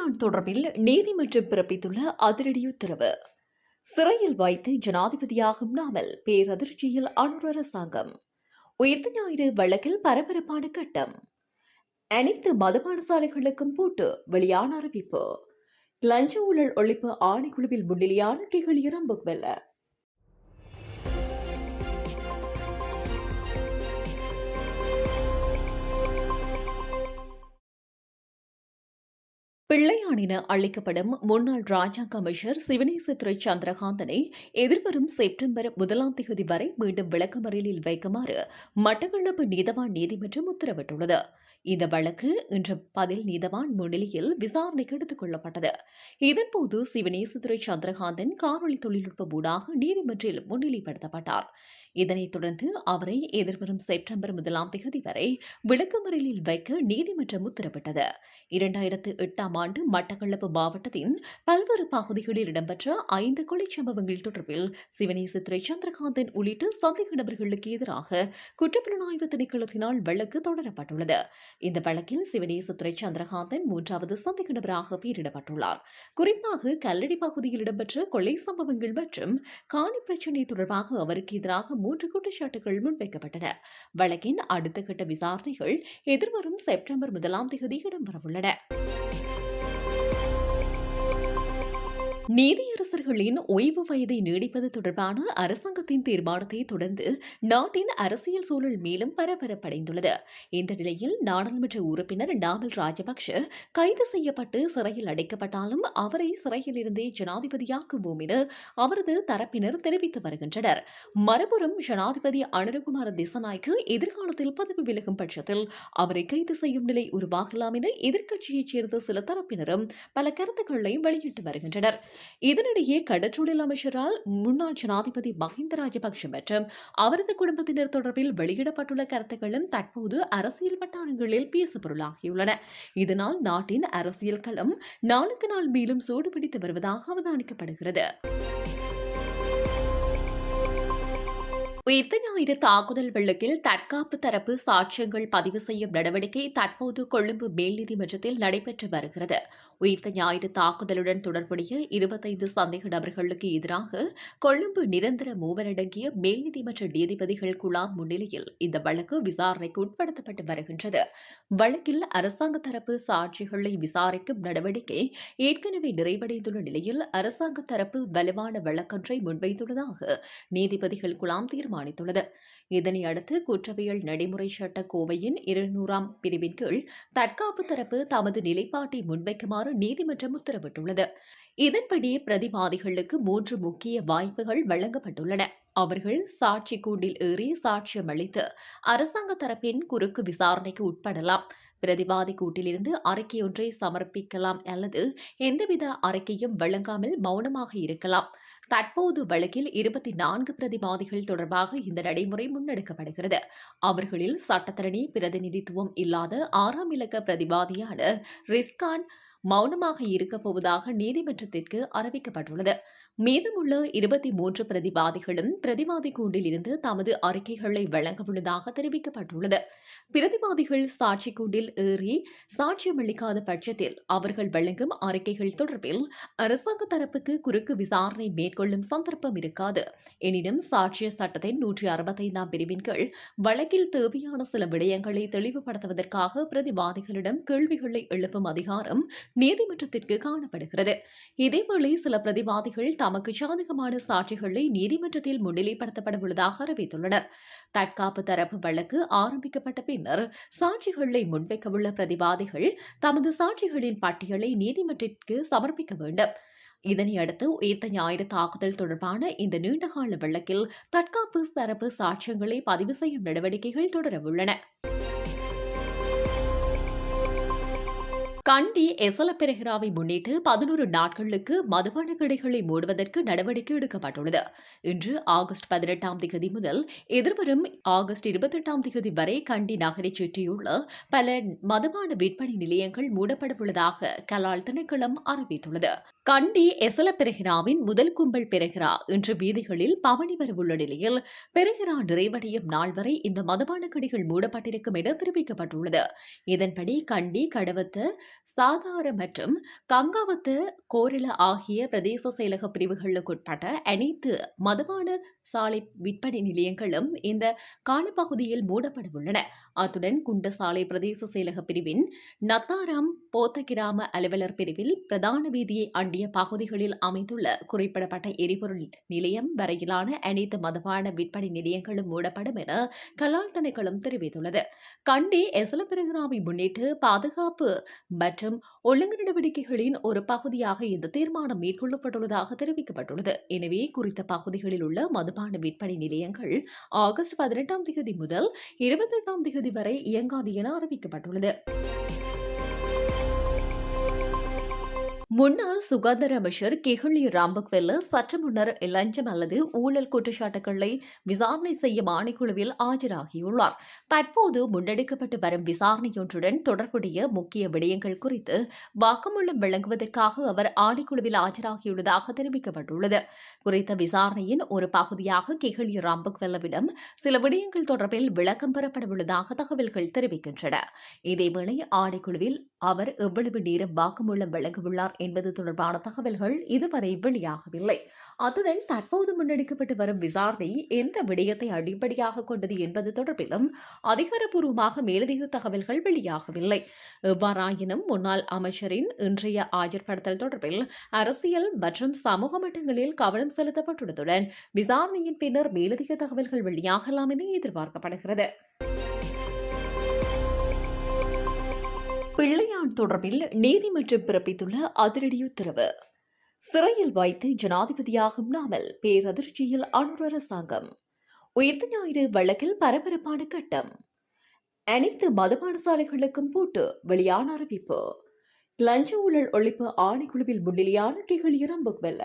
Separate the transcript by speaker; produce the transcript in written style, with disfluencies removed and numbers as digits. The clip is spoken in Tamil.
Speaker 1: பிள்ளையான் தொடர்பில் நீதிமன்றம் பிறப்பித்துள்ள அதிரடி உத்தரவு. சிறையில் வைத்து ஜனாதிபதியாகும் நாமல் பேரதிர்ச்சியில் அனுர அரசாங்கம். உயிர்த்த ஞாயிறு வழக்கில் பரபரப்பான கட்டம். அனைத்து மதுபான சாலைகளுக்கும் பூட்டு, வெளியான அறிவிப்பு. லஞ்ச ஊழல் ஒழிப்பு ஆணைக்குழுவில் முன்னிலையான கிகிலிய ரம்புக்வெல்ல. பிள்ளையான் என அழைக்கப்படும் முன்னாள் ராஜாங்க அமைச்சர் சிவனேசதுரை சந்திரகாந்தனை எதிர்வரும் செப்டம்பர் 1ஆம் தேதி வரை மீண்டும் விளக்கமறியலில் வைக்குமாறு மட்டக்களப்பு நீதவான் நீதிமன்றம் உத்தரவிட்டுள்ளது. இந்த வழக்கு இன்று பதில் நீதவான் முன்னிலையில் விசாரணைக்கு எடுத்துக் கொள்ளப்பட்டது. இதன்போது சிவனேசதுரை சந்திரகாந்தன் காணொலி தொழில்நுட்ப ஊடாக நீதிமன்றில் முன்னிலைப்படுத்தப்பட்டார். இதனைத் தொடர்ந்து அவரை எதிர்வரும் செப்டம்பர் 1ஆம் தேதி வரை விளக்கமறியலில் வைக்க நீதிமன்றம் உத்தரவிட்டது. 2008ஆம் ஆண்டு மட்டக்களப்பு மாவட்டத்தின் பல்வேறு பகுதிகளில் இடம்பெற்ற 5 கொலைச் சம்பவங்கள் தொடர்பில் சிவனேசதுரை சந்திரகாந்தன் உள்ளிட்ட சந்தேக நபர்களுக்கு எதிராக குற்றப்புலனாய்வு திணைக்களத்தினால் வழக்கு தொடரப்பட்டுள்ளது. இந்த வழக்கில் சிவனேசதுரை சந்திரகாந்தன் 3வது சந்தேக நபராக பெயரிடப்பட்டுள்ளார். குறிப்பாக கல்லடி பகுதியில் இடம்பெற்ற கொலை சம்பவங்கள் மற்றும் காணி பிரச்சினை தொடர்பாக அவருக்கு எதிராக 3 குற்றச்சாட்டுகள் முன்வைக்கப்பட்டன. வழக்கின் அடுத்த கட்ட விசாரணைகள் எதிர்வரும் செப்டம்பர் 1ஆம் தேதி இடம்பெறவுள்ளன. நீதியரசர்களின் ஓய்வு வயதை நீடிப்பது தொடர்பான அரசாங்கத்தின் தீர்மானத்தை தொடர்ந்து நாட்டின் அரசியல் சூழல் மேலும் பரபரப்படைந்துள்ளது. இந்த நிலையில் நாடாளுமன்ற உறுப்பினர் நாமல் ராஜபக்ஷ கைது செய்யப்பட்டு சிறையில் அடைக்கப்பட்டாலும் அவரை சிறையிலிருந்தே ஜனாதிபதியாக்குவோம் என அவரது தரப்பினர் தெரிவித்து வருகின்றனர். மறுபுறம் ஜனாதிபதி அனுரகுமார திசாநாயக்கு எதிர்காலத்தில் பதவி விலகும் பட்சத்தில் அவரை கைது செய்யும் நிலை உருவாகலாம் என எதிர்க்கட்சியைச் சேர்ந்த சில தரப்பினரும் பல கருத்துக்களை வெளியிட்டு வருகின்றனர். இதனிடையே கடற்றொழில் அமைச்சரால் முன்னாள் ஜனாதிபதி மஹிந்த ராஜபக்ஷ மற்றும் அவரது குடும்பத்தினர் தொடர்பில் வெளியிடப்பட்டுள்ள கருத்துக்களும் தற்போது அரசியல் வட்டாரங்களில் பேசுபொருளாகியுள்ளன. இதனால் நாட்டின் அரசியல் களம் நாளுக்கு நாள் மேலும் சூடுபிடித்து வருவதாக அவதானிக்கப்படுகிறது. உயிர்த்த ஞாயிறு தாக்குதல் வழக்கில் தற்காப்பு தரப்பு சாட்சியங்கள் பதிவு செய்யும் நடவடிக்கை தற்போது கொழும்பு மேல் நீதிமன்றத்தில் நடைபெற்று வருகிறது. உயிர்த்த ஞாயிறு தாக்குதலுடன் தொடர்புடைய 25 சந்தேக நபர்களுக்கு எதிராக கொழும்பு நிரந்தர மூவரடங்கிய மேல் நீதிமன்ற நீதிபதிகள் குழாம் முன்னிலையில் இந்த வழக்கு விசாரணைக்கு உட்படுத்தப்பட்டு வருகின்றது. வழக்கில் அரசாங்க தரப்பு சாட்சிகளை விசாரிக்கும் நடவடிக்கை ஏற்கனவே நிறைவடைந்துள்ள நிலையில் அரசாங்க தரப்பு வலுவான வழக்கொன்றை முன்வைத்துள்ளதாக நீதிபதிகள் குழாம் தீர்மானித்துள்ளது. இதனையடுத்து குற்றவியல் நடைமுறை சட்ட கோவையின் 200ஆம் பிரிவின் கீழ் தற்காப்பு தரப்பு தமது நிலைப்பாட்டை முன்வைக்குமாறு நீதிமன்றம் உத்தரவிட்டுள்ளது. இதன்படி பிரதிவாதிகளுக்கு 3 முக்கிய வாய்ப்புகள் வழங்கப்பட்டுள்ளன. அவர்கள் சாட்சி கூண்டில் ஏறி சாட்சியம் அளித்து அரசாங்க தரப்பின் குறுக்கு விசாரணைக்கு உட்படலாம், பிரதிவாதி கூட்டிலிருந்து அறிக்கையொன்றை சமர்ப்பிக்கலாம் அல்லது எந்தவித அறிக்கையும் வழங்காமல் மௌனமாக இருக்கலாம். தற்போது வழக்கில் 24 பிரதிவாதிகள் தொடர்பாக இந்த நடைமுறை முன்னெடுக்கப்படுகிறது. அவர்களில் சட்டத்தரணி பிரதிநிதித்துவம் இல்லாத 6ஆம் இலக்க பிரதிவாதியான ரிஸ்கான் மௌனமாக இருக்கப் போவதாக நீதிமன்றத்திற்கு அறிவிக்கப்பட்டுள்ளது. மீதமுள்ள 23 பிரதிவாதிகளும் பிரதிவாதி கூண்டில் இருந்து தமது அறிக்கைகளை வழங்கவுள்ளதாக தெரிவிக்கப்பட்டுள்ளது. பிரதிவாதிகள் சாட்சி கூண்டில் ஏறி சாட்சியமளிக்காத பட்சத்தில் அவர்கள் வழங்கும் அறிக்கைகள் தொடர்பில் அரசாங்க தரப்புக்கு குறுக்கு விசாரணை மேற்கொள்ளும் சந்தர்ப்பம் இருக்காது. எனினும் சாட்சிய சட்டத்தின் 165ஆம் பிரிவின் கீழ் வழக்கில் தேவையான சில விடயங்களை தெளிவுபடுத்துவதற்காக பிரதிவாதிகளிடம் கேள்விகளை எழுப்பும் அதிகாரம் நீதிமன்றத்திற்கு காணப்படுகிறது. இதேவேளை சில பிரதிவாதிகள் தமக்கு சாதகமான சாட்சிகளை நீதிமன்றத்தில் முன்னிலைப்படுத்தப்பட உள்ளதாக அறிவித்துள்ளனர். தற்காப்பு தரப்பு வழக்கு ஆரம்பிக்கப்பட்ட பின்னர் சாட்சிகளை முன்வைக்கவுள்ள பிரதிவாதிகள் தமது சாட்சிகளின் பட்டியலை நீதிமன்றத்திற்கு சமர்ப்பிக்க வேண்டும். இதனையடுத்து உயிர்த்த ஞாயிறு தாக்குதல் தொடர்பான இந்த நீண்டகால வழக்கில் தற்காப்பு தரப்பு சாட்சியங்களை பதிவு செய்யும் நடவடிக்கைகள் தொடரவுள்ளன. கண்டி எசல பெரேராவை முன்னிட்டு 11 நாட்களுக்கு மதுபான கடைகளை மூடுவதற்கு நடவடிக்கை எடுக்கப்பட்டுள்ளது. இன்று ஆகஸ்ட் 18ஆம் தேதி முதல் எதிர்வரும் ஆகஸ்ட் 28ஆம் தேதி வரை கண்டி நகரைச் சுற்றியுள்ள பல மதுபான விற்பனை நிலையங்கள் மூடப்படவுள்ளதாக கலால் திணைக்களம் அறிவித்துள்ளது. கண்டி எசல பெரேராவின் முதல் கும்பல் பெரேரா இன்று வீதிகளில் பவனி வரவுள்ள நிலையில் பெரேரா நிறைவடையும் நாள் வரை இந்த மதுபான கடைகள் மூடப்பட்டிருக்கும் என தெரிவிக்கப்பட்டுள்ளது. இதன்படி கண்டி கடவத்த சாதார மற்றும் கங்காவத்து கோரில ஆகிய பிரதேச செயலக பிரிவுகளுக்குட்பட்ட அனைத்து மதுபான சாலை விற்பனை நிலையங்களும் இந்த காலப்பகுதியில் மூடப்பட உள்ளன. அத்துடன் குண்டசாலை பிரதேச செயலக பிரிவின் நத்தாரம் போத்த கிராம அலுவலர் பிரிவில் பிரதான வீதியை அண்டிய பகுதிகளில் அமைந்துள்ள குறிப்பிடப்பட்ட எரிபொருள் நிலையம் வரையிலான அனைத்து மதுபான விற்பனை நிலையங்களும் மூடப்படும் என கலால் திணைக்களம் தெரிவித்துள்ளது. கண்டி எசல பெருகிராவை முன்னிட்டு பாதுகாப்பு மற்றும் ஒழுங்கு நடவடிக்கைகளின் ஒரு பகுதியாக இந்த தீர்மானம் மேற்கொள்ளப்பட்டுள்ளதாக தெரிவிக்கப்பட்டுள்ளது. எனவே குறித்த பகுதிகளில் உள்ள மதுபான விற்பனை நிலையங்கள் ஆகஸ்ட் 18ஆம் தேதி முதல் 28ஆம் தேதி வரை இயங்காது என அறிவிக்கப்பட்டுள்ளது. முன்னாள் சுகாதார அமைச்சர் கெஹலி ராம்பக்வெல்ல சற்று முன்னர் லஞ்சம் அல்லது ஊழல் குற்றச்சாட்டுகளை விசாரணை செய்யும் ஆணைக்குழுவில் ஆஜராகியுள்ளார். தற்போது முன்னெடுக்கப்பட்டு வரும் விசாரணையொன்றுடன் தொடர்புடைய முக்கிய விடயங்கள் குறித்து வாக்குமூலம் வழங்குவதற்காக அவர் ஆணைக்குழுவில் ஆஜராகியுள்ளதாக தெரிவிக்கப்பட்டுள்ளது. குறித்த விசாரணையின் ஒரு பகுதியாக கெஹலி ராம்பக்வெல்லவிடம் சில விடயங்கள் தொடர்பில் விளக்கம் பெறப்படவுள்ளதாக தகவல்கள் தெரிவிக்கின்றன. இதேவேளை ஆணைக்குழுவில் அவர் எவ்வளவு நேரம் வாக்குமூலம் வழங்கவுள்ளார் என்பது தொடர்பான தகவல்கள் இதுவரை வெளியாகவில்லை. அத்துடன் தற்போது முன்னெடுக்கப்பட்டு வரும் விசாரணை எந்த விடயத்தை அடிப்படையாக கொண்டது என்பது தொடர்பிலும் அதிகாரப்பூர்வமாக மேலதிக தகவல்கள் வெளியாகவில்லை. எவ்வாறாயினும் முன்னாள் அமைச்சரின் இன்றைய ஆஜர்படுத்தல் தொடர்பில் அரசியல் மற்றும் சமூக மட்டங்களில் கவனம் செலுத்தப்பட்டுள்ளதுடன் விசாரணையின் பின்னர் மேலதிக தகவல்கள் வெளியாகலாம் என எதிர்பார்க்கப்படுகிறது. பிள்ளையான் தொடர்பில் நீதிமன்றம் பிறப்பித்துள்ள அதிரடி உத்தரவு. சிறையில் வைத்து ஜனாதிபதியாகும் நாமல் பேரதிர்ச்சியில் அனுர் அரசாங்கம். உயிர்த்த ஞாயிறு வழக்கில் பரபரப்பான கட்டம். அனைத்து மதுபான சாலைகளுக்கும் பூட்டு, வெளியான அறிவிப்பு. லஞ்ச ஊழல் ஒழிப்பு ஆணைக்குழுவில் முன்னிலையான கெஹலி ராம்பக்வெல்ல.